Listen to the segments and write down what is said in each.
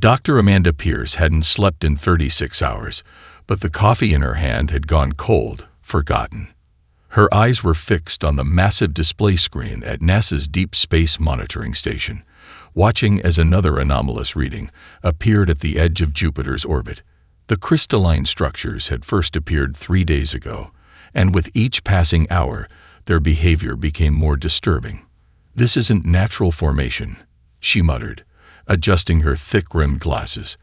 Dr. Amanda Pierce hadn't slept in 36 hours, but the coffee in her hand had gone cold, forgotten. Her eyes were fixed on the massive display screen at NASA's Deep Space Monitoring Station, watching as another anomalous reading appeared at the edge of Jupiter's orbit. The crystalline structures had first appeared 3 days ago, and with each passing hour, their behavior became more disturbing. "This isn't natural formation," she muttered, adjusting her thick-rimmed glasses.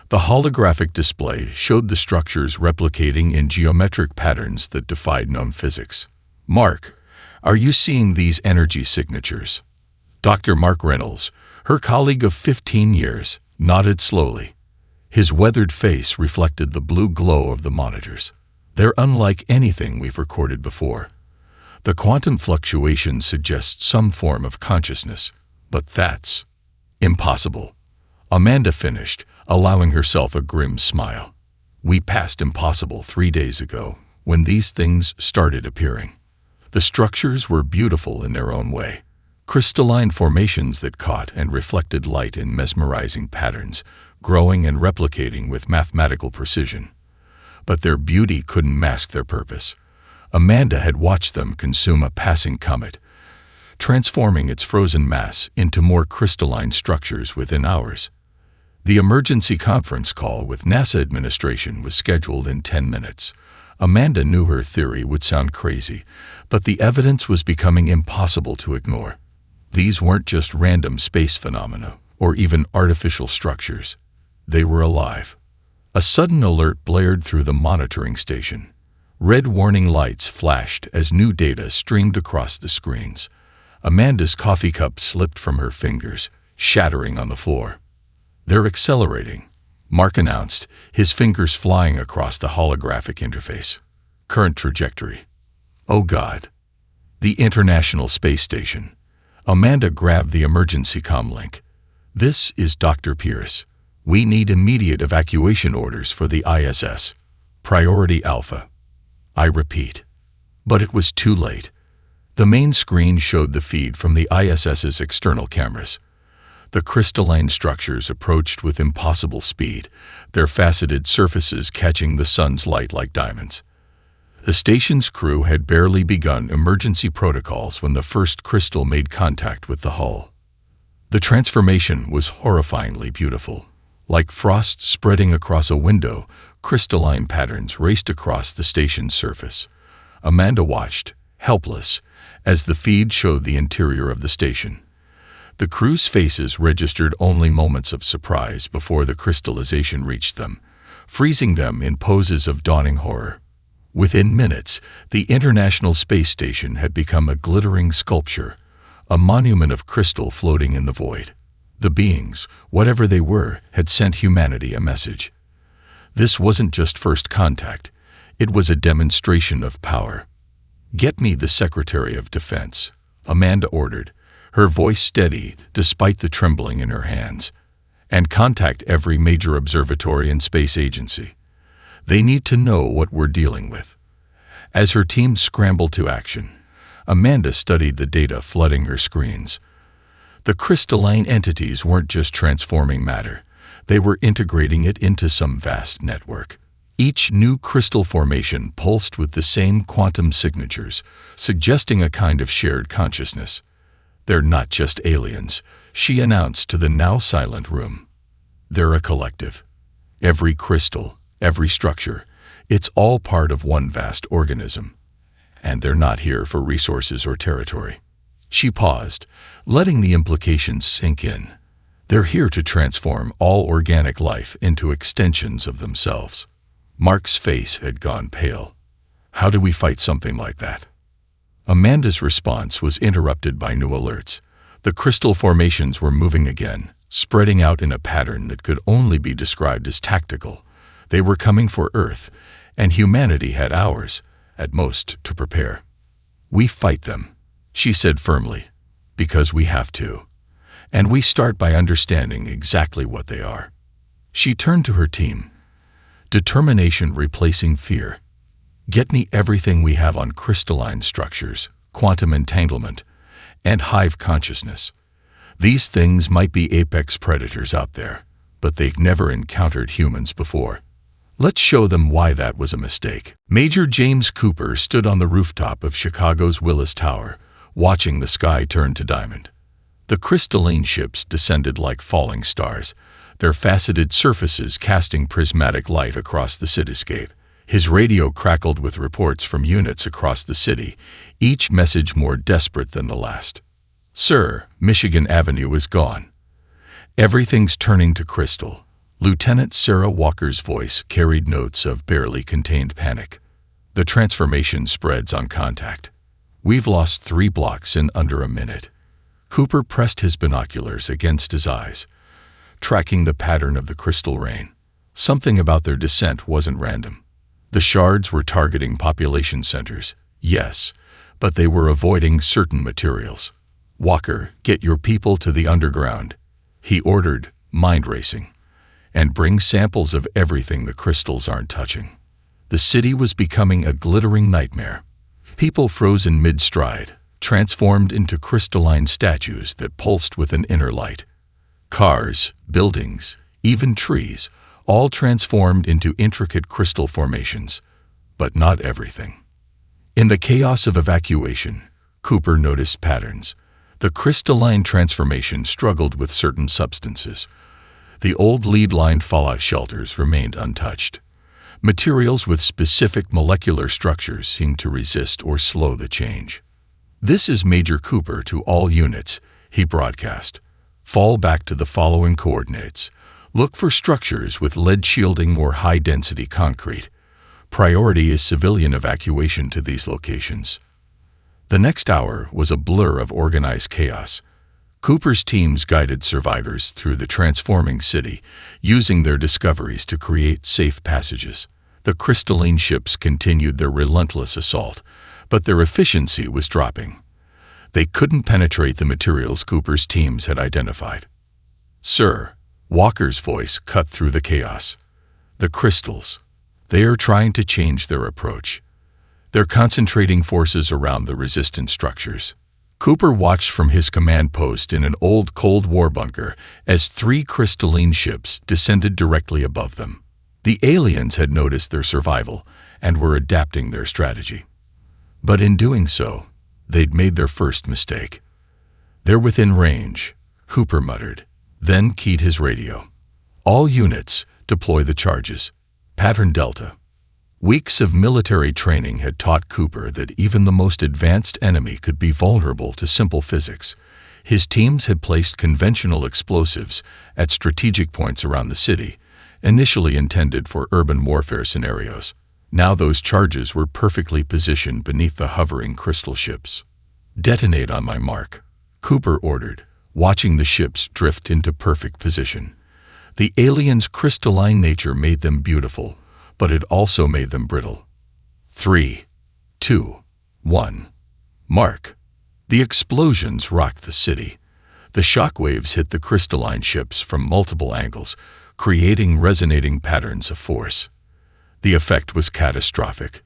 The holographic display showed the structures replicating in geometric patterns that defied known physics. "Mark, are you seeing these energy signatures?" Dr. Mark Reynolds, her colleague of 15 years, nodded slowly. His weathered face reflected the blue glow of the monitors. "They're unlike anything we've recorded before. The quantum fluctuations suggest some form of consciousness, but that's impossible," Amanda finished, allowing herself a grim smile. "We passed impossible 3 days ago, when these things started appearing. The structures were beautiful in their own way. Crystalline formations that caught and reflected light in mesmerizing patterns, growing and replicating with mathematical precision. But their beauty couldn't mask their purpose. Amanda had watched them consume a passing comet, transforming its frozen mass into more crystalline structures within hours. The emergency conference call with NASA administration was scheduled in 10 minutes. Amanda knew her theory would sound crazy, but the evidence was becoming impossible to ignore. These weren't just random space phenomena, or even artificial structures. They were alive. A sudden alert blared through the monitoring station. Red warning lights flashed as new data streamed across the screens. Amanda's coffee cup slipped from her fingers, shattering on the floor. "They're accelerating," Mark announced, his fingers flying across the holographic interface. "Current trajectory. Oh God." The International Space Station. Amanda grabbed the emergency comm link. "This is Dr. Pierce. We need immediate evacuation orders for the ISS. Priority Alpha." "I repeat." But it was too late. The main screen showed the feed from the ISS's external cameras. The crystalline structures approached with impossible speed, their faceted surfaces catching the sun's light like diamonds. The station's crew had barely begun emergency protocols when the first crystal made contact with the hull. The transformation was horrifyingly beautiful. Like frost spreading across a window, crystalline patterns raced across the station's surface. Amanda watched, helpless, as the feed showed the interior of the station. The crew's faces registered only moments of surprise before the crystallization reached them, freezing them in poses of dawning horror. Within minutes, the International Space Station had become a glittering sculpture, a monument of crystal floating in the void. The beings, whatever they were, had sent humanity a message. This wasn't just first contact, it was a demonstration of power. "Get me the Secretary of Defense," Amanda ordered, her voice steady despite the trembling in her hands. "And contact every major observatory and space agency. They need to know what we're dealing with." As her team scrambled to action, Amanda studied the data flooding her screens. The crystalline entities weren't just transforming matter, they were integrating it into some vast network. Each new crystal formation pulsed with the same quantum signatures, suggesting a kind of shared consciousness. "They're not just aliens," she announced to the now silent room. "They're a collective. Every crystal, every structure, it's all part of one vast organism. And they're not here for resources or territory." She paused, letting the implications sink in. "They're here to transform all organic life into extensions of themselves." Mark's face had gone pale. "How do we fight something like that?" Amanda's response was interrupted by new alerts. The crystal formations were moving again, spreading out in a pattern that could only be described as tactical. They were coming for Earth, and humanity had hours, at most, to prepare. "We fight them," she said firmly, "because we have to. And we start by understanding exactly what they are." She turned to her team. "Determination replacing fear. Get me everything we have on crystalline structures, quantum entanglement, and hive consciousness. These things might be apex predators out there, but they've never encountered humans before. Let's show them why that was a mistake. Major James Cooper stood on the rooftop of Chicago's Willis Tower, watching the sky turn to diamond. The crystalline ships descended like falling stars, their faceted surfaces casting prismatic light across the cityscape. His radio crackled with reports from units across the city, each message more desperate than the last. "Sir, Michigan Avenue is gone. Everything's turning to crystal." Lieutenant Sarah Walker's voice carried notes of barely contained panic. "The transformation spreads on contact. We've lost 3 blocks in under a minute." Cooper pressed his binoculars against his eyes, tracking the pattern of the crystal rain. Something about their descent wasn't random. The shards were targeting population centers, yes, but they were avoiding certain materials. "Walker, get your people to the underground," he ordered, mind racing, "and bring samples of everything the crystals aren't touching." The city was becoming a glittering nightmare. People froze in mid-stride, transformed into crystalline statues that pulsed with an inner light. Cars, buildings, even trees, all transformed into intricate crystal formations, but not everything. In the chaos of evacuation, Cooper noticed patterns. The crystalline transformation struggled with certain substances. The old lead-lined fallout shelters remained untouched. Materials with specific molecular structures seemed to resist or slow the change. "This is Major Cooper to all units," he broadcast. "Fall back to the following coordinates. Look for structures with lead shielding or high-density concrete. Priority is civilian evacuation to these locations." The next hour was a blur of organized chaos. Cooper's teams guided survivors through the transforming city, using their discoveries to create safe passages. The crystalline ships continued their relentless assault, but their efficiency was dropping. They couldn't penetrate the materials Cooper's teams had identified. "Sir," Walker's voice cut through the chaos. "The crystals. They are trying to change their approach. They're concentrating forces around the resistance structures." Cooper watched from his command post in an old Cold War bunker as 3 crystalline ships descended directly above them. The aliens had noticed their survival and were adapting their strategy. But in doing so, they'd made their first mistake. "They're within range," Cooper muttered, then keyed his radio. "All units, deploy the charges. Pattern Delta." Weeks of military training had taught Cooper that even the most advanced enemy could be vulnerable to simple physics. His teams had placed conventional explosives at strategic points around the city, initially intended for urban warfare scenarios. Now those charges were perfectly positioned beneath the hovering crystal ships. "Detonate on my mark," Cooper ordered, watching the ships drift into perfect position. The aliens' crystalline nature made them beautiful, but it also made them brittle. 3, 2, 1. Mark. The explosions rocked the city. The shockwaves hit the crystalline ships from multiple angles, creating resonating patterns of force. The effect was catastrophic.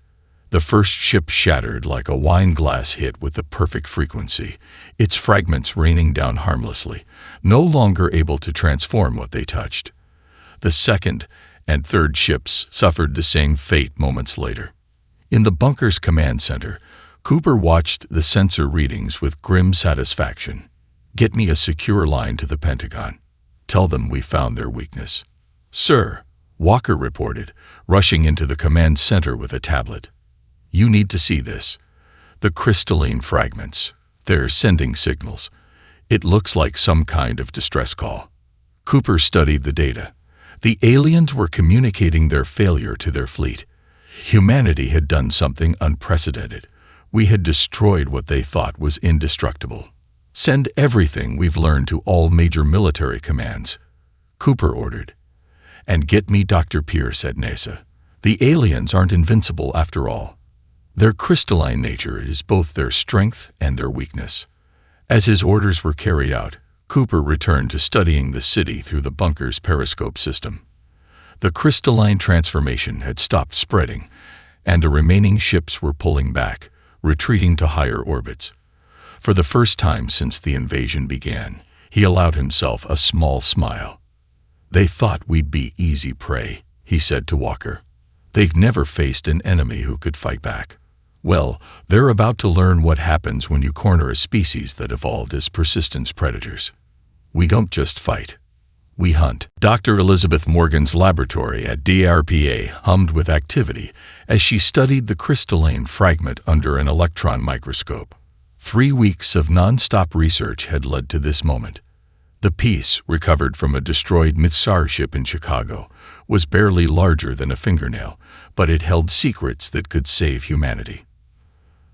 The first ship shattered like a wine glass hit with the perfect frequency, its fragments raining down harmlessly, no longer able to transform what they touched. The second and third ships suffered the same fate moments later. In the bunker's command center, Cooper watched the sensor readings with grim satisfaction. "Get me a secure line to the Pentagon. Tell them we found their weakness." "Sir," Walker reported, rushing into the command center with a tablet. "You need to see this. The crystalline fragments. They're sending signals. It looks like some kind of distress call." Cooper studied the data. The aliens were communicating their failure to their fleet. Humanity had done something unprecedented. We had destroyed what they thought was indestructible. "Send everything we've learned to all major military commands," Cooper ordered. "And get me Dr. Pierce at NASA. The aliens aren't invincible after all. Their crystalline nature is both their strength and their weakness." As his orders were carried out, Cooper returned to studying the city through the bunker's periscope system. The crystalline transformation had stopped spreading, and the remaining ships were pulling back, retreating to higher orbits. For the first time since the invasion began, he allowed himself a small smile. "They thought we'd be easy prey," he said to Walker. "They've never faced an enemy who could fight back." Well, they're about to learn what happens when you corner a species that evolved as persistence predators. We don't just fight. We hunt. Dr. Elizabeth Morgan's laboratory at DRPA hummed with activity as she studied the crystalline fragment under an electron microscope. 3 weeks of non-stop research had led to this moment. The piece, recovered from a destroyed Mitsar ship in Chicago, was barely larger than a fingernail, but it held secrets that could save humanity.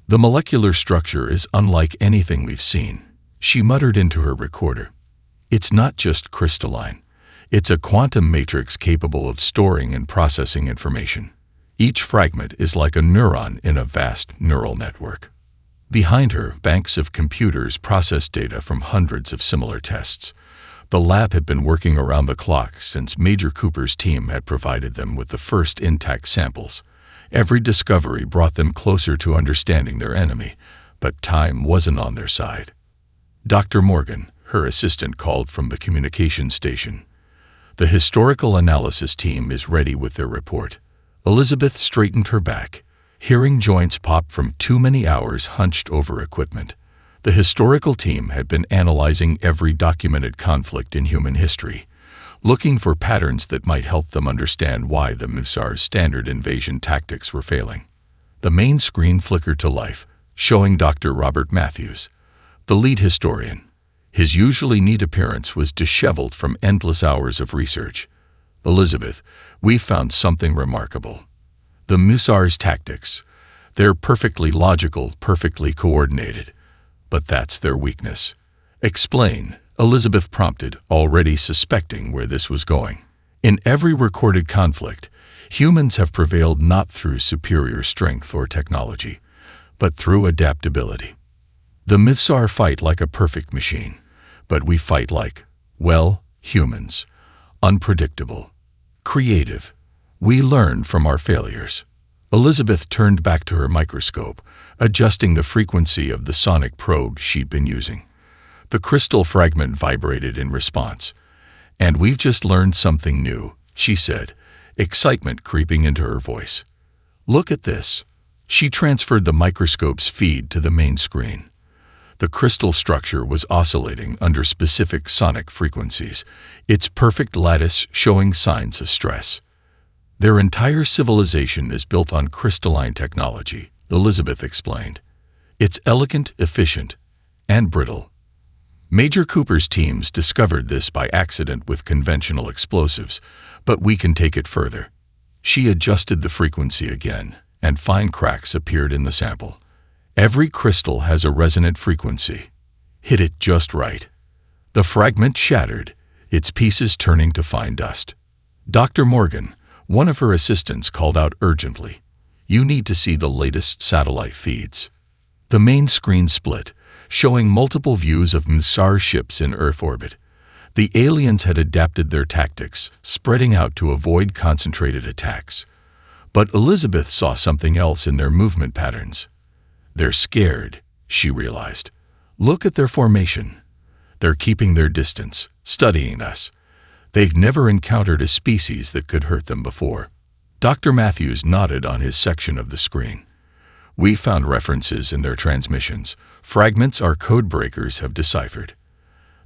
"The molecular structure is unlike anything we've seen," she muttered into her recorder. "It's not just crystalline. It's a quantum matrix capable of storing and processing information. Each fragment is like a neuron in a vast neural network." Behind her, banks of computers processed data from hundreds of similar tests. The lab had been working around the clock since Major Cooper's team had provided them with the first intact samples. Every discovery brought them closer to understanding their enemy, but time wasn't on their side. Dr. Morgan, her assistant, called from the communication station. "The historical analysis team is ready with their report." Elizabeth straightened her back. Hearing joints pop from too many hours hunched over equipment. The historical team had been analyzing every documented conflict in human history, looking for patterns that might help them understand why the Mitsar's standard invasion tactics were failing. The main screen flickered to life, showing Dr. Robert Matthews, the lead historian. His usually neat appearance was disheveled from endless hours of research. "Elizabeth, we found something remarkable. The Mitsar's tactics. They're perfectly logical, perfectly coordinated. But that's their weakness." "Explain," Elizabeth prompted, already suspecting where this was going. "In every recorded conflict, humans have prevailed not through superior strength or technology, but through adaptability. The Mitsar fight like a perfect machine, but we fight like, well, humans. Unpredictable. Creative. We learn from our failures." Elizabeth turned back to her microscope, adjusting the frequency of the sonic probe she'd been using. The crystal fragment vibrated in response. "And we've just learned something new," she said, excitement creeping into her voice. "Look at this." She transferred the microscope's feed to the main screen. The crystal structure was oscillating under specific sonic frequencies, its perfect lattice showing signs of stress. "Their entire civilization is built on crystalline technology," Elizabeth explained. "It's elegant, efficient, and brittle. Major Cooper's teams discovered this by accident with conventional explosives, but we can take it further." She adjusted the frequency again, and fine cracks appeared in the sample. "Every crystal has a resonant frequency. Hit it just right." The fragment shattered, its pieces turning to fine dust. Dr. Morgan, one of her assistants, called out urgently, "You need to see the latest satellite feeds." The main screen split, showing multiple views of Mitsar ships in Earth orbit. The aliens had adapted their tactics, spreading out to avoid concentrated attacks. But Elizabeth saw something else in their movement patterns. "They're scared," she realized. "Look at their formation. They're keeping their distance, studying us. They've never encountered a species that could hurt them before." Dr. Matthews nodded on his section of the screen. "We found references in their transmissions, fragments our code breakers have deciphered.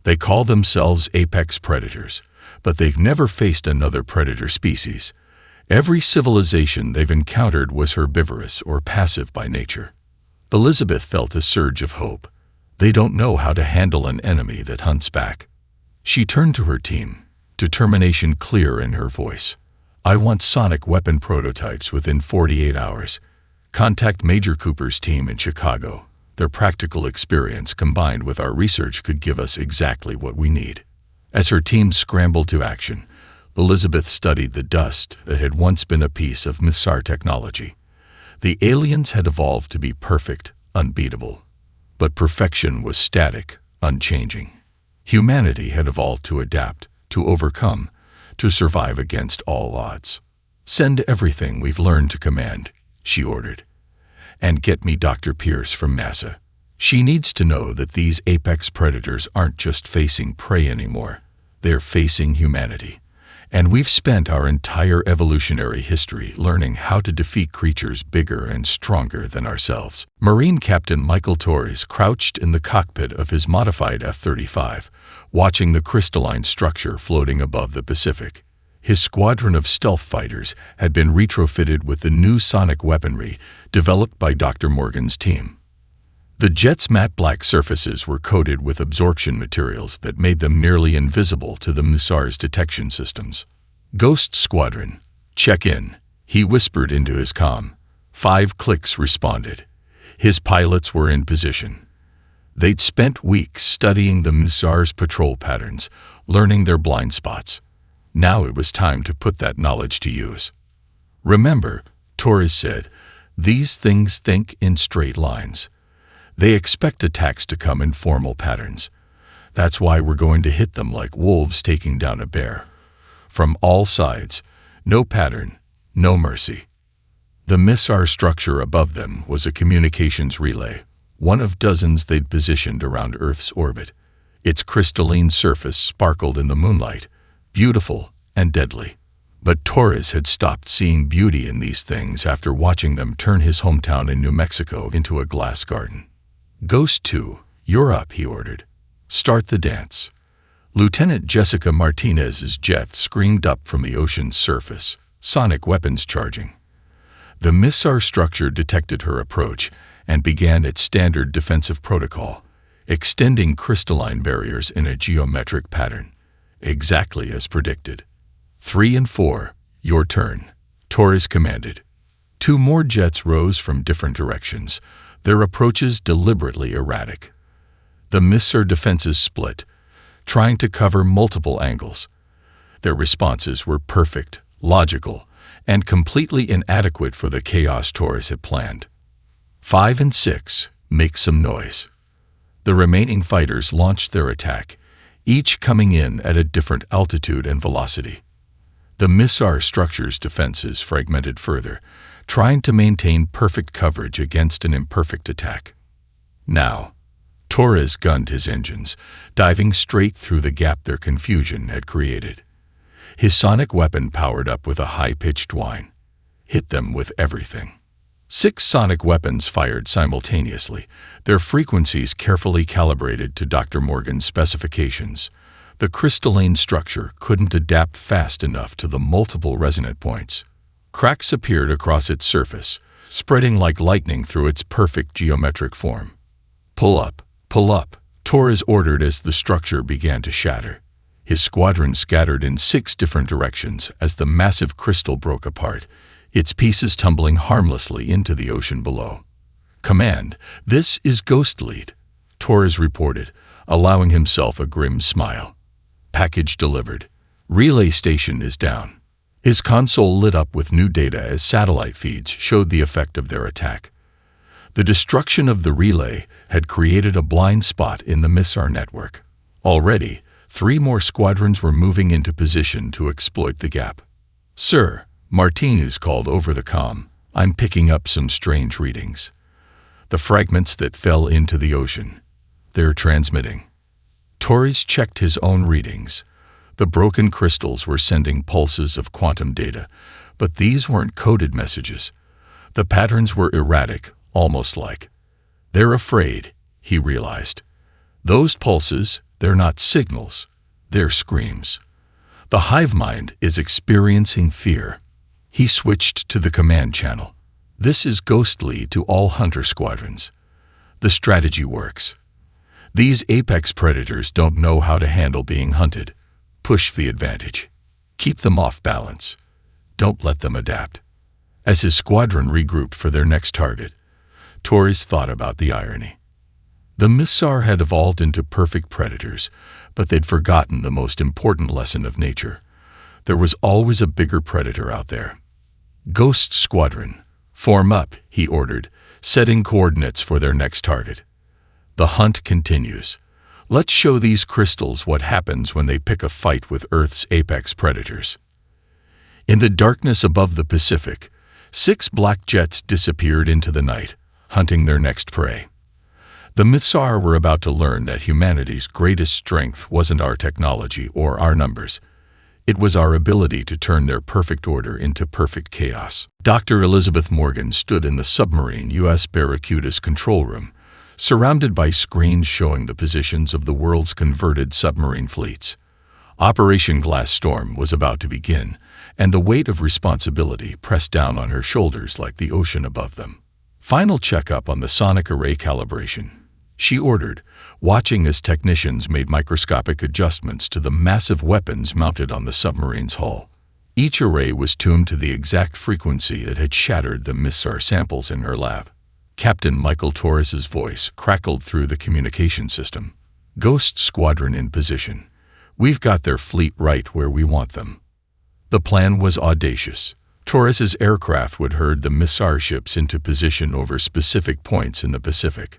They call themselves apex predators, but they've never faced another predator species. Every civilization they've encountered was herbivorous or passive by nature." Elizabeth felt a surge of hope. They don't know how to handle an enemy that hunts back. She turned to her team, determination clear in her voice. "I want sonic weapon prototypes within 48 hours. Contact Major Cooper's team in Chicago. Their practical experience combined with our research could give us exactly what we need." As her team scrambled to action, Elizabeth studied the dust that had once been a piece of Mitsar technology. The aliens had evolved to be perfect, unbeatable. But perfection was static, unchanging. Humanity had evolved to adapt, to overcome, to survive against all odds. "Send everything we've learned to command," she ordered. "And get me Dr. Pierce from NASA. She needs to know that these apex predators aren't just facing prey anymore. They're facing humanity. And we've spent our entire evolutionary history learning how to defeat creatures bigger and stronger than ourselves. Marine Captain Michael Torres crouched in the cockpit of his modified F-35, watching the crystalline structure floating above the Pacific. His squadron of stealth fighters had been retrofitted with the new sonic weaponry developed by Dr. Morgan's team. The jet's matte black surfaces were coated with absorption materials that made them nearly invisible to the Musar's detection systems. "Ghost Squadron, check in," he whispered into his comm. 5 clicks responded. His pilots were in position. They'd spent weeks studying the Musar's patrol patterns, learning their blind spots. Now it was time to put that knowledge to use. "Remember," Torres said, "these things think in straight lines. They expect attacks to come in formal patterns. That's why we're going to hit them like wolves taking down a bear. From all sides, no pattern, no mercy." The Missar structure above them was a communications relay, one of dozens they'd positioned around Earth's orbit. Its crystalline surface sparkled in the moonlight, beautiful and deadly. But Torres had stopped seeing beauty in these things after watching them turn his hometown in New Mexico into a glass garden. "Ghost 2, you're up," he ordered. "Start the dance." Lieutenant Jessica Martinez's jet screamed up from the ocean's surface, sonic weapons charging. The Missar structure detected her approach and began its standard defensive protocol, extending crystalline barriers in a geometric pattern, exactly as predicted. 3 and 4, your turn," Torres commanded. 2 more jets rose from different directions, their approaches deliberately erratic. The Missar defenses split, trying to cover multiple angles. Their responses were perfect, logical, and completely inadequate for the chaos Torres had planned. 5 and 6, make some noise. The remaining fighters launched their attack, each coming in at a different altitude and velocity. The Missar structure's defenses fragmented further, trying to maintain perfect coverage against an imperfect attack. Now, Torres gunned his engines, diving straight through the gap their confusion had created. His sonic weapon powered up with a high-pitched whine. Hit them with everything. 6 sonic weapons fired simultaneously, their frequencies carefully calibrated to Dr. Morgan's specifications. The crystalline structure couldn't adapt fast enough to the multiple resonant points. Cracks appeared across its surface, spreading like lightning through its perfect geometric form. Pull up, Torres ordered as the structure began to shatter. His squadron scattered in 6 different directions as the massive crystal broke apart, its pieces tumbling harmlessly into the ocean below. "Command, this is Ghost Lead," Torres reported, allowing himself a grim smile. "Package delivered. Relay station is down." His console lit up with new data as satellite feeds showed the effect of their attack. The destruction of the relay had created a blind spot in the Missar network. Already, 3 more squadrons were moving into position to exploit the gap. "Sir," Martinez called over the comm, "I'm picking up some strange readings. The fragments that fell into the ocean. They're transmitting." Torres checked his own readings. The broken crystals were sending pulses of quantum data, but these weren't coded messages. The patterns were erratic, almost like. "They're afraid," he realized. "Those pulses, they're not signals, they're screams. The hive mind is experiencing fear." He switched to the command channel. "This is Ghost Lead to all hunter squadrons. The strategy works. These apex predators don't know how to handle being hunted. Push the advantage. Keep them off balance. Don't let them adapt." As his squadron regrouped for their next target, Torres thought about the irony. The Missar had evolved into perfect predators, but they'd forgotten the most important lesson of nature. There was always a bigger predator out there. "Ghost Squadron, form up," he ordered, setting coordinates for their next target. "The hunt continues. Let's show these crystals what happens when they pick a fight with Earth's apex predators." In the darkness above the Pacific, 6 black jets disappeared into the night, hunting their next prey. The Missar were about to learn that humanity's greatest strength wasn't our technology or our numbers. It was our ability to turn their perfect order into perfect chaos. Dr. Elizabeth Morgan stood in the submarine U.S. Barracuda's control room, surrounded by screens showing the positions of the world's converted submarine fleets. Operation Glass Storm was about to begin, and the weight of responsibility pressed down on her shoulders like the ocean above them. Final checkup on the sonic array calibration, she ordered, watching as technicians made microscopic adjustments to the massive weapons mounted on the submarine's hull. Each array was tuned to the exact frequency that had shattered the missile samples in her lab. Captain Michael Torres's voice crackled through the communication system. "Ghost Squadron in position. We've got their fleet right where we want them." The plan was audacious. Torres's aircraft would herd the missile ships into position over specific points in the Pacific.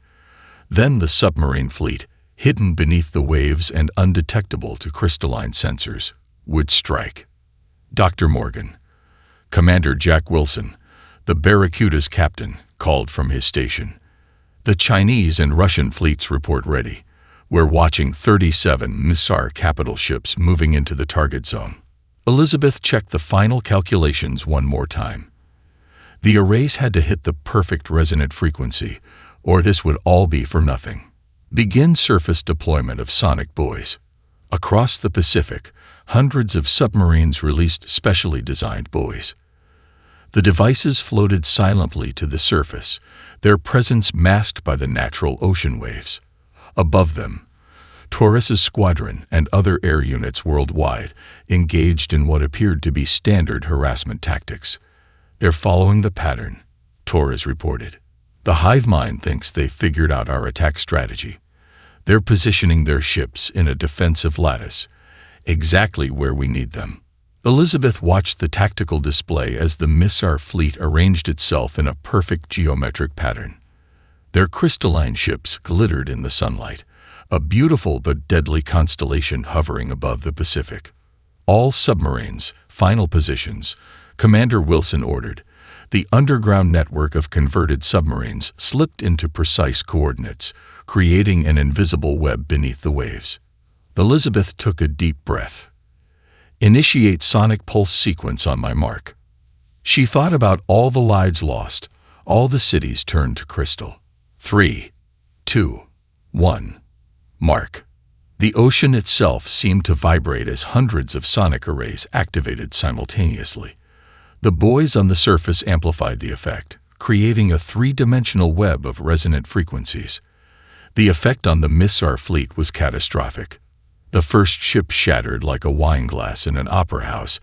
Then the submarine fleet, hidden beneath the waves and undetectable to crystalline sensors, would strike. Dr. Morgan, Commander Jack Wilson, the Barracuda's captain, called from his station. "The Chinese and Russian fleets report ready. We're watching 37 missile capital ships moving into the target zone." Elizabeth checked the final calculations one more time. The arrays had to hit the perfect resonant frequency, or this would all be for nothing. Begin surface deployment of sonic buoys. Across the Pacific, hundreds of submarines released specially designed buoys. The devices floated silently to the surface, their presence masked by the natural ocean waves. Above them, Torres's squadron and other air units worldwide engaged in what appeared to be standard harassment tactics. "They're following the pattern," Torres reported. "The hive mind thinks they've figured out our attack strategy. They're positioning their ships in a defensive lattice, exactly where we need them." Elizabeth watched the tactical display as the missile fleet arranged itself in a perfect geometric pattern. Their crystalline ships glittered in the sunlight, a beautiful but deadly constellation hovering above the Pacific. "All submarines, final positions," Commander Wilson ordered. The underground network of converted submarines slipped into precise coordinates, creating an invisible web beneath the waves. Elizabeth took a deep breath. "Initiate sonic pulse sequence on my mark." She thought about all the lives lost, all the cities turned to crystal. 3, 2, 1. Mark. The ocean itself seemed to vibrate as hundreds of sonic arrays activated simultaneously. The buoys on the surface amplified the effect, creating a three-dimensional web of resonant frequencies. The effect on the missile fleet was catastrophic. The first ship shattered like a wine glass in an opera house,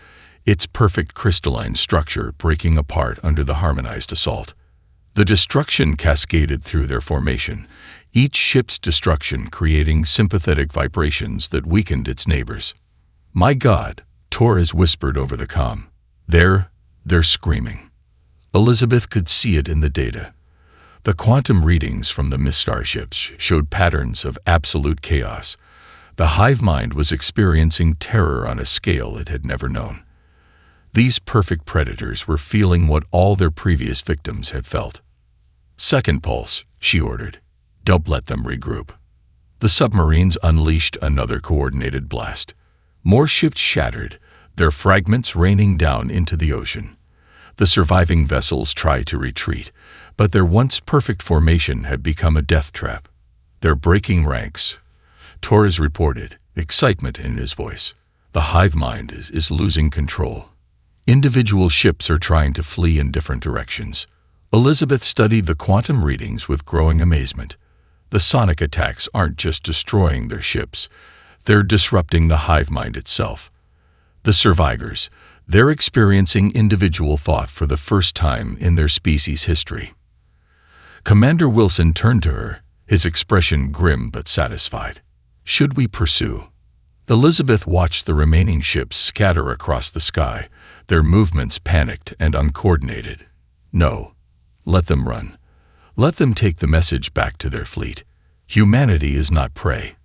its perfect crystalline structure breaking apart under the harmonized assault. The destruction cascaded through their formation, each ship's destruction creating sympathetic vibrations that weakened its neighbors. "My God," Torres whispered over the comm. They're screaming." Elizabeth could see it in the data. The quantum readings from the missile ships showed patterns of absolute chaos. The hive mind was experiencing terror on a scale it had never known. These perfect predators were feeling what all their previous victims had felt. "Second pulse," she ordered. "Don't let them regroup." The submarines unleashed another coordinated blast. More ships shattered, their fragments raining down into the ocean. The surviving vessels tried to retreat, but their once perfect formation had become a death trap. "They're breaking ranks," Torres reported, excitement in his voice. "The hive mind is losing control. Individual ships are trying to flee in different directions." Elizabeth studied the quantum readings with growing amazement. The sonic attacks aren't just destroying their ships, they're disrupting the hive mind itself. The survivors, they're experiencing individual thought for the first time in their species' history. Commander Wilson turned to her, his expression grim but satisfied. "Should we pursue?" Elizabeth watched the remaining ships scatter across the sky, their movements panicked and uncoordinated. "No. Let them run. Let them take the message back to their fleet. Humanity is not prey."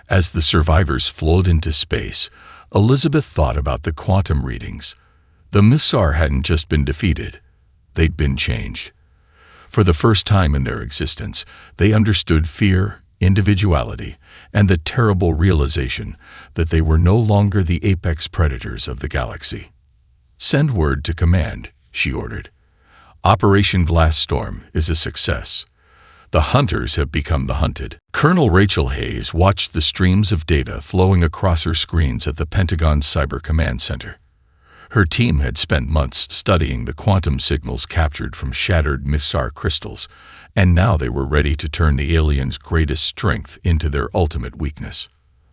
As the survivors flowed into space, Elizabeth thought about the quantum readings. The missile hadn't just been defeated, they'd been changed. For the first time in their existence, they understood fear, individuality, and the terrible realization that they were no longer the apex predators of the galaxy. "Send word to command," she ordered. "Operation Glasstorm is a success. The hunters have become the hunted." Colonel Rachel Hayes watched the streams of data flowing across her screens at the Pentagon's Cyber Command Center. Her team had spent months studying the quantum signals captured from shattered Missar crystals, and now they were ready to turn the aliens' greatest strength into their ultimate weakness.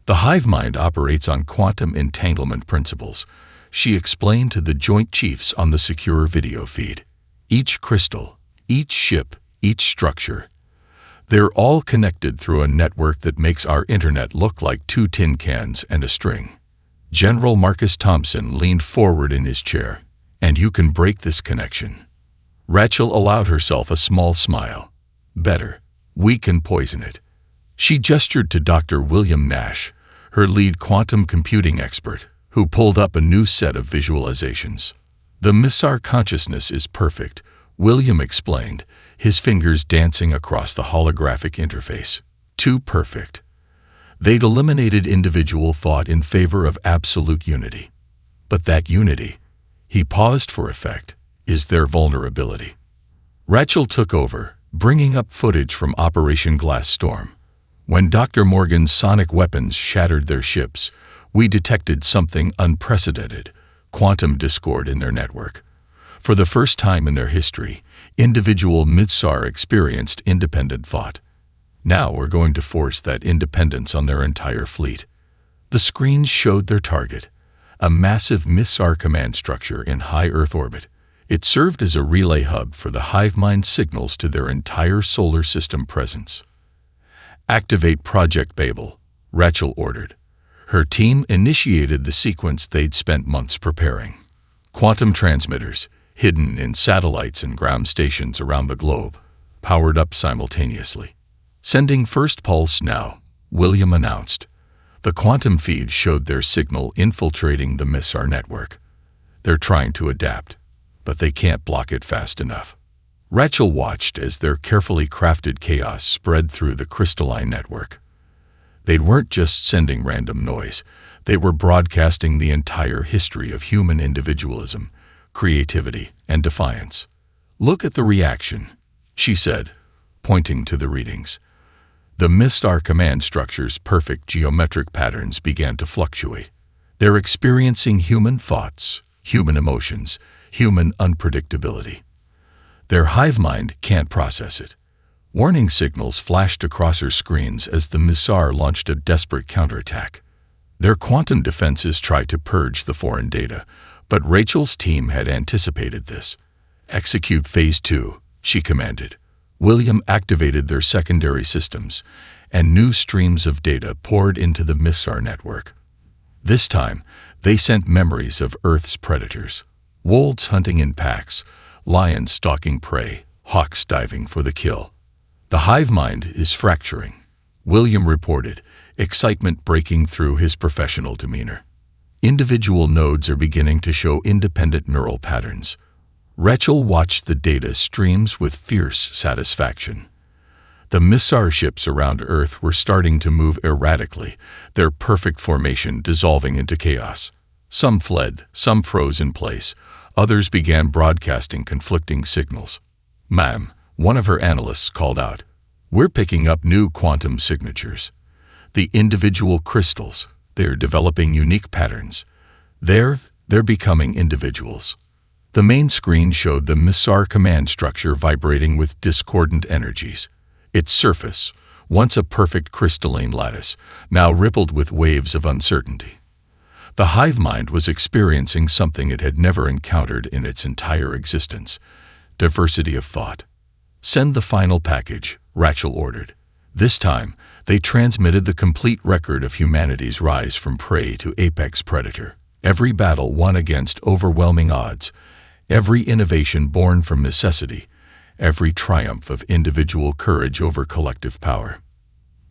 "The hive mind operates on quantum entanglement principles," she explained to the Joint Chiefs on the secure video feed. "Each crystal, each ship, each structure, they're all connected through a network that makes our internet look like two tin cans and a string." General Marcus Thompson leaned forward in his chair. "And you can break this connection." Rachel allowed herself a small smile. "Better, we can poison it." She gestured to Dr. William Nash, her lead quantum computing expert, who pulled up a new set of visualizations. "The Missar consciousness is perfect," William explained, his fingers dancing across the holographic interface. "Too perfect." They'd eliminated individual thought in favor of absolute unity. But that unity, he paused for effect, is their vulnerability. Rachel took over, bringing up footage from Operation Glasstorm. "When Dr. Morgan's sonic weapons shattered their ships, we detected something unprecedented: quantum discord in their network. For the first time in their history, individual Missar experienced independent thought. Now we're going to force that independence on their entire fleet." The screens showed their target, a massive Missar command structure in high Earth orbit. It served as a relay hub for the hive mind signals to their entire solar system presence. "Activate Project Babel," Rachel ordered. Her team initiated the sequence they'd spent months preparing. Quantum transmitters, hidden in satellites and ground stations around the globe, powered up simultaneously. "Sending first pulse now," William announced. The quantum feed showed their signal infiltrating the Missar network. "They're trying to adapt, but they can't block it fast enough." Rachel watched as their carefully crafted chaos spread through the crystalline network. They weren't just sending random noise, they were broadcasting the entire history of human individualism, creativity, and defiance. "Look at the reaction," she said, pointing to the readings. The Missar command structure's perfect geometric patterns began to fluctuate. They're experiencing human thoughts, human emotions, human unpredictability. Their hive mind can't process it. Warning signals flashed across her screens as the Missar launched a desperate counterattack. Their quantum defenses tried to purge the foreign data, but Rachel's team had anticipated this. "Execute Phase 2, she commanded. William activated their secondary systems, and new streams of data poured into the Missar network. This time, they sent memories of Earth's predators. Wolves hunting in packs, lions stalking prey, hawks diving for the kill. "The hive mind is fracturing," William reported, excitement breaking through his professional demeanor. "Individual nodes are beginning to show independent neural patterns." Rachel watched the data streams with fierce satisfaction. The Missar ships around Earth were starting to move erratically, their perfect formation dissolving into chaos. Some fled, some froze in place, others began broadcasting conflicting signals. "Ma'am," one of her analysts called out, "we're picking up new quantum signatures. The individual crystals, they're developing unique patterns. They're becoming individuals." The main screen showed the Missar command structure vibrating with discordant energies. Its surface, once a perfect crystalline lattice, now rippled with waves of uncertainty. The hive mind was experiencing something it had never encountered in its entire existence: diversity of thought. "Send the final package," Rachel ordered. This time, they transmitted the complete record of humanity's rise from prey to apex predator. Every battle won against overwhelming odds, every innovation born from necessity, every triumph of individual courage over collective power.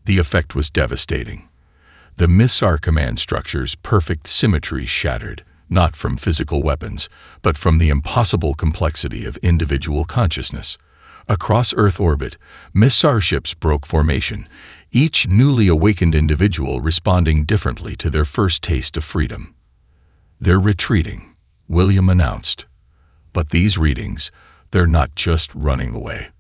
The effect was devastating. The Missar command structure's perfect symmetry shattered, not from physical weapons, but from the impossible complexity of individual consciousness. Across Earth orbit, Missar ships broke formation, each newly awakened individual responding differently to their first taste of freedom. "They're retreating," William announced. But these readings, they're not just running away.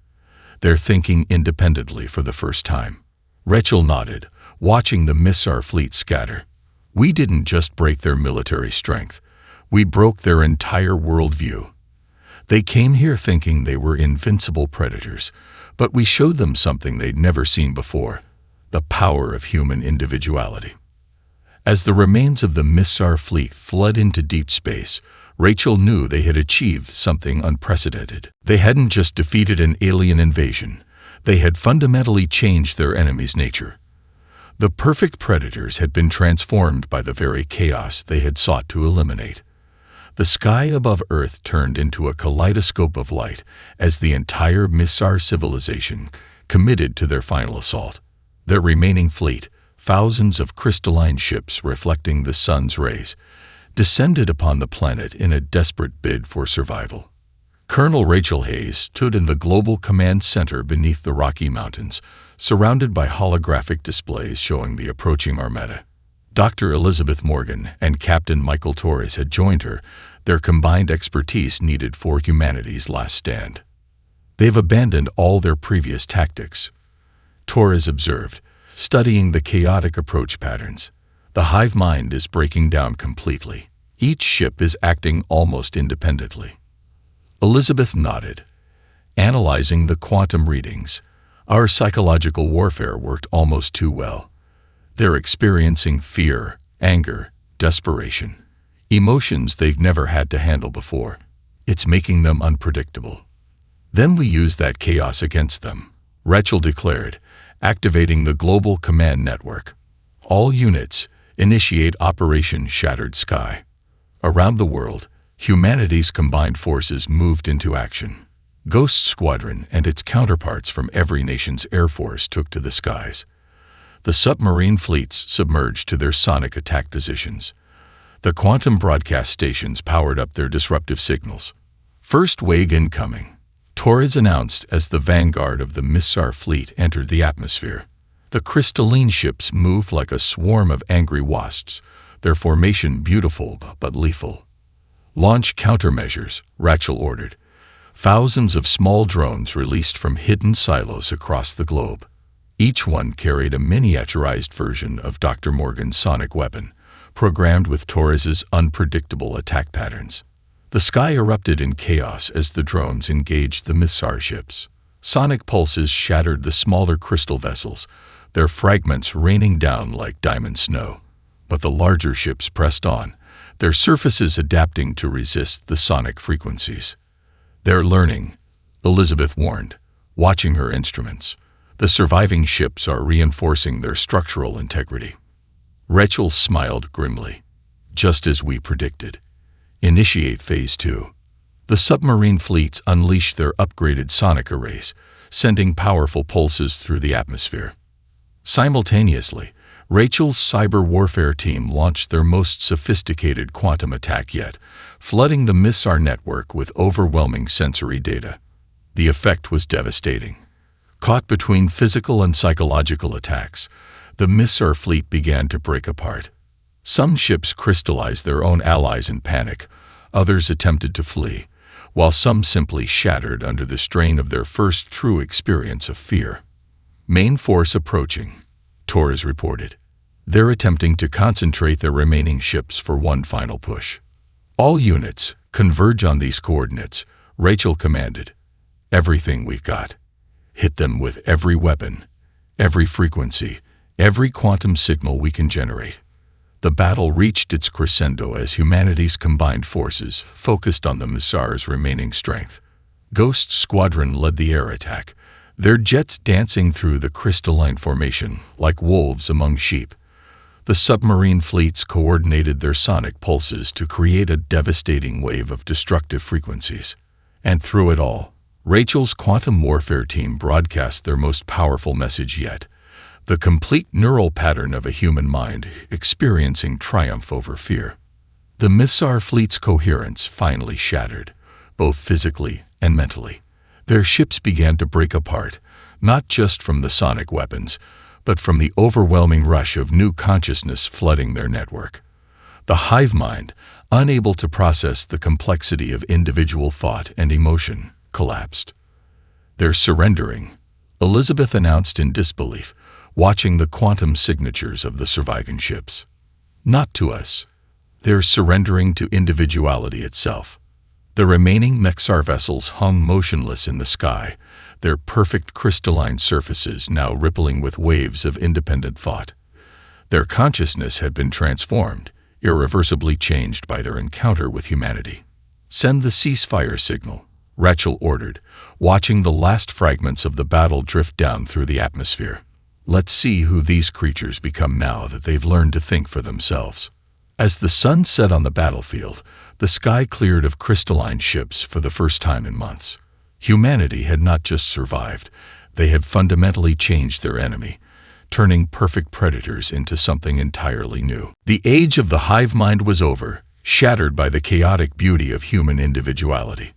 They're thinking independently for the first time. Rachel nodded, watching the Missar fleet scatter. "We didn't just break their military strength. We broke their entire worldview. They came here thinking they were invincible predators, but we showed them something they'd never seen before: the power of human individuality." As the remains of the Missar fleet fled into deep space, Rachel knew they had achieved something unprecedented. They hadn't just defeated an alien invasion, they had fundamentally changed their enemy's nature. The perfect predators had been transformed by the very chaos they had sought to eliminate. The sky above Earth turned into a kaleidoscope of light as the entire Missar civilization committed to their final assault. Their remaining fleet, thousands of crystalline ships reflecting the sun's rays, descended upon the planet in a desperate bid for survival. Colonel Rachel Hayes stood in the Global Command Center beneath the Rocky Mountains, surrounded by holographic displays showing the approaching armada. Dr. Elizabeth Morgan and Captain Michael Torres had joined her, their combined expertise needed for humanity's last stand. "They've abandoned all their previous tactics," Torres observed, studying the chaotic approach patterns. "The hive mind is breaking down completely. Each ship is acting almost independently." Elizabeth nodded, analyzing the quantum readings. "Our psychological warfare worked almost too well. They're experiencing fear, anger, desperation, emotions they've never had to handle before. It's making them unpredictable. Then we use that chaos against them," Rachel declared, activating the Global Command Network. "All units, initiate Operation Shattered Sky." Around the world, humanity's combined forces moved into action. Ghost Squadron and its counterparts from every nation's air force took to the skies. The submarine fleets submerged to their sonic attack positions. The quantum broadcast stations powered up their disruptive signals. "First wave incoming," Torres announced as the vanguard of the Missar fleet entered the atmosphere. The crystalline ships moved like a swarm of angry wasps, their formation beautiful but lethal. "Launch countermeasures," Rachel ordered. Thousands of small drones released from hidden silos across the globe. Each one carried a miniaturized version of Dr. Morgan's sonic weapon, programmed with Torres's unpredictable attack patterns. The sky erupted in chaos as the drones engaged the Missar ships. Sonic pulses shattered the smaller crystal vessels, their fragments raining down like diamond snow. But the larger ships pressed on, their surfaces adapting to resist the sonic frequencies. "They're learning," Elizabeth warned, watching her instruments. "The surviving ships are reinforcing their structural integrity." Rachel smiled grimly. "Just as we predicted. Initiate Phase 2. The submarine fleets unleashed their upgraded sonic arrays, sending powerful pulses through the atmosphere. Simultaneously, Rachel's cyber warfare team launched their most sophisticated quantum attack yet, flooding the Missar network with overwhelming sensory data. The effect was devastating. Caught between physical and psychological attacks, the Missar fleet began to break apart. Some ships crystallized their own allies in panic, others attempted to flee, while some simply shattered under the strain of their first true experience of fear. "Main force approaching," Torres reported. "They're attempting to concentrate their remaining ships for one final push." "All units, converge on these coordinates," Rachel commanded. "Everything we've got. Hit them with every weapon, every frequency, every quantum signal we can generate." The battle reached its crescendo as humanity's combined forces focused on the Missar's remaining strength. Ghost Squadron led the air attack, their jets dancing through the crystalline formation like wolves among sheep. The submarine fleets coordinated their sonic pulses to create a devastating wave of destructive frequencies. And through it all, Rachel's quantum warfare team broadcast their most powerful message yet: the complete neural pattern of a human mind experiencing triumph over fear. The Missar fleet's coherence finally shattered, both physically and mentally. Their ships began to break apart, not just from the sonic weapons, but from the overwhelming rush of new consciousness flooding their network. The hive mind, unable to process the complexity of individual thought and emotion, collapsed. "They're surrendering," Elizabeth announced in disbelief, watching the quantum signatures of the surviving ships. "Not to us. They're surrendering to individuality itself." The remaining Mexar vessels hung motionless in the sky, their perfect crystalline surfaces now rippling with waves of independent thought. Their consciousness had been transformed, irreversibly changed by their encounter with humanity. "Send the ceasefire signal," Rachel ordered, watching the last fragments of the battle drift down through the atmosphere. "Let's see who these creatures become now that they've learned to think for themselves." As the sun set on the battlefield, the sky cleared of crystalline ships for the first time in months. Humanity had not just survived, they had fundamentally changed their enemy, turning perfect predators into something entirely new. The age of the hive mind was over, shattered by the chaotic beauty of human individuality.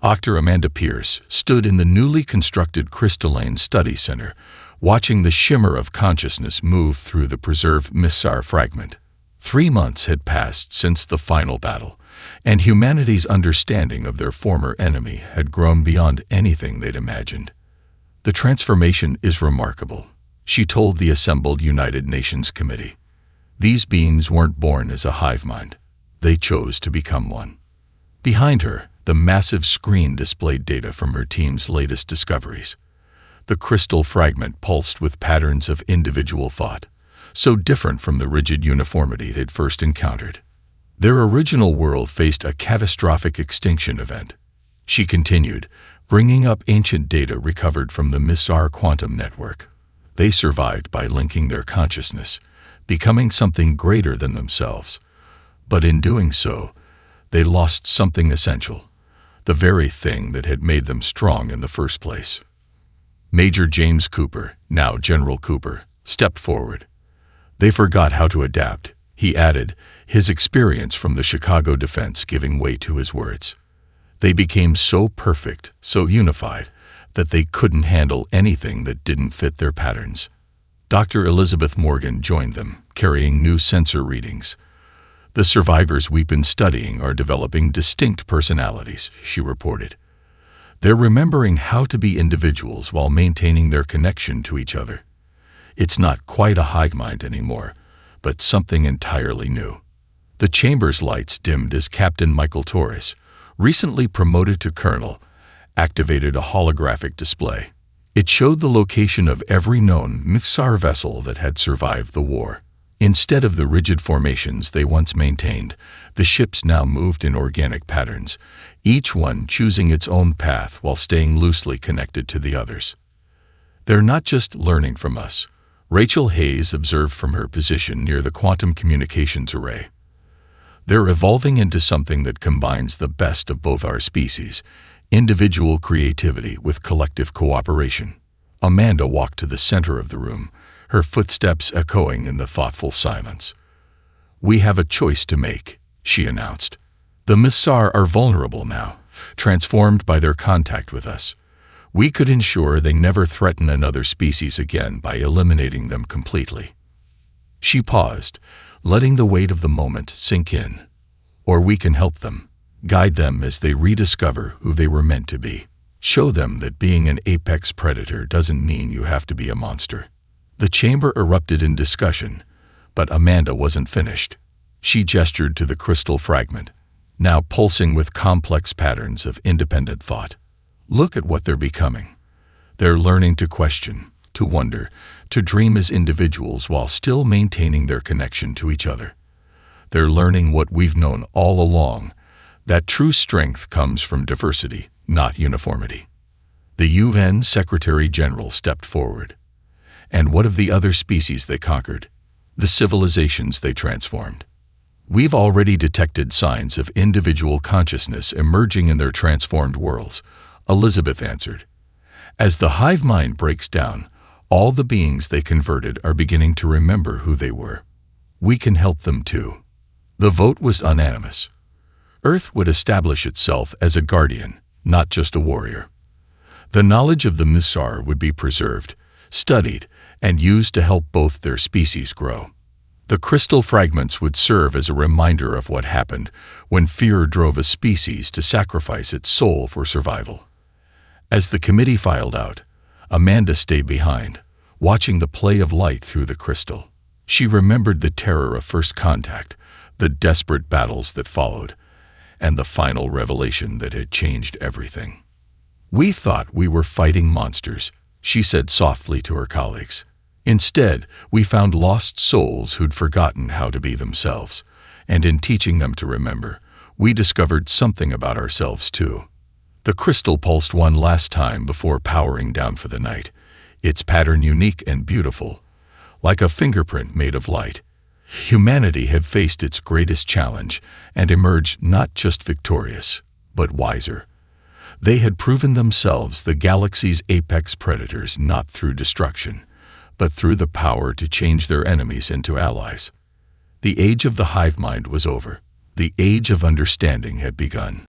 Dr. Amanda Pierce stood in the newly constructed crystalline study center, watching the shimmer of consciousness move through the preserved Missar fragment. 3 months had passed since the final battle, and humanity's understanding of their former enemy had grown beyond anything they'd imagined. "The transformation is remarkable," she told the assembled United Nations Committee. "These beings weren't born as a hive mind. They chose to become one." Behind her, the massive screen displayed data from her team's latest discoveries. The crystal fragment pulsed with patterns of individual thought, so different from the rigid uniformity they'd first encountered. Their original world faced a catastrophic extinction event. She continued, bringing up ancient data recovered from the Missar quantum network. They survived by linking their consciousness, becoming something greater than themselves. But in doing so, they lost something essential, the very thing that had made them strong in the first place. Major James Cooper, now General Cooper, stepped forward. "They forgot how to adapt," he added, his experience from the Chicago defense giving weight to his words. "They became so perfect, so unified, that they couldn't handle anything that didn't fit their patterns." Dr. Elizabeth Morgan joined them, carrying new sensor readings. "The survivors we've been studying are developing distinct personalities," she reported. "They're remembering how to be individuals while maintaining their connection to each other. It's not quite a hive mind anymore, but something entirely new." The chamber's lights dimmed as Captain Michael Torres, recently promoted to colonel, activated a holographic display. It showed the location of every known Mixar vessel that had survived the war. Instead of the rigid formations they once maintained, the ships now moved in organic patterns, each one choosing its own path while staying loosely connected to the others. "They're not just learning from us," Rachel Hayes observed from her position near the quantum communications array. "They're evolving into something that combines the best of both our species, individual creativity with collective cooperation." Amanda walked to the center of the room, her footsteps echoing in the thoughtful silence. "We have a choice to make," she announced. "The Missar are vulnerable now, transformed by their contact with us. We could ensure they never threaten another species again by eliminating them completely." She paused, letting the weight of the moment sink in. "Or we can help them, guide them as they rediscover who they were meant to be. Show them that being an apex predator doesn't mean you have to be a monster." The chamber erupted in discussion, but Amanda wasn't finished. She gestured to the crystal fragment, now pulsing with complex patterns of independent thought. "Look at what they're becoming. They're learning to question, to wonder, to dream as individuals while still maintaining their connection to each other. They're learning what we've known all along, that true strength comes from diversity, not uniformity." The UN Secretary General stepped forward. "And what of the other species they conquered? The civilizations they transformed?" "We've already detected signs of individual consciousness emerging in their transformed worlds," Elizabeth answered. "As the hive mind breaks down, all the beings they converted are beginning to remember who they were. We can help them too." The vote was unanimous. Earth would establish itself as a guardian, not just a warrior. The knowledge of the Missar would be preserved, studied, and used to help both their species grow. The crystal fragments would serve as a reminder of what happened when fear drove a species to sacrifice its soul for survival. As the committee filed out, Amanda stayed behind, watching the play of light through the crystal. She remembered the terror of first contact, the desperate battles that followed, and the final revelation that had changed everything. "We thought we were fighting monsters," she said softly to her colleagues. "Instead, we found lost souls who'd forgotten how to be themselves, and in teaching them to remember, we discovered something about ourselves too." The crystal pulsed one last time before powering down for the night, its pattern unique and beautiful, like a fingerprint made of light. Humanity had faced its greatest challenge and emerged not just victorious, but wiser. They had proven themselves the galaxy's apex predators not through destruction, but through the power to change their enemies into allies. The age of the hive mind was over. The age of understanding had begun.